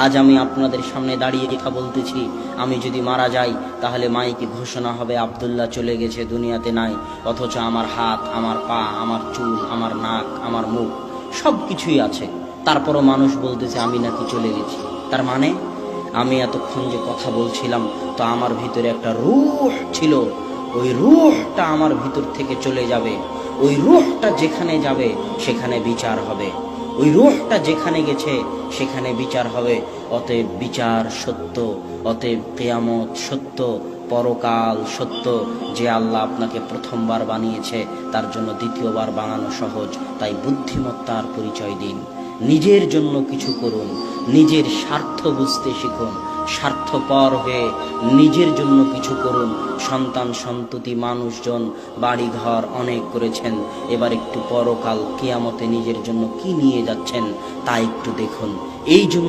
আজ আমি আপনাদের সামনে দাঁড়িয়ে কথা বলতেছি, আমি যদি মারা যাই তাহলে মাইকে ঘোষণা হবে আব্দুল্লাহ চলে গেছে, দুনিয়াতে নাই। অথচ আমার হাত, আমার পা, আমার চুল, আমার নাক, আমার মুখ সব কিছুই আছে। তারপরও মানুষ বলতেছে আমি নাকি চলে গেছি। তার মানে আমি এতক্ষণ যে কথা বলছিলাম, তো আমার ভিতরে একটা রূহ ছিল, ওই রূহটা আমার ভিতর থেকে চলে যাবে। ওই রূহটা যেখানে যাবে সেখানে বিচার হবে। ওই রূহটা যেখানে গেছে সেখানে বিচার হবে। অতএব বিচার সত্য, অতএব কিয়ামত সত্য, পরকাল সত্য। যে আল্লাহ আপনাকে প্রথমবার বানিয়েছে তার জন্য দ্বিতীয়বার বানানো সহজ। তাই বুদ্ধিমত্তার পরিচয় দিন, নিজের জন্য কিছু করুন, নিজের স্বার্থ বুঝতে শিখুন, স্বার্থপর হয়ে নিজের জন্য কিছু করুন। সন্তান সন্ততি মানুষজন বাড়িঘর অনেক করেছেন, এবার একটু পরকাল কিয়ামতে নিজের জন্য কি নিয়ে যাচ্ছেন তা একটু দেখুন। এই জন্য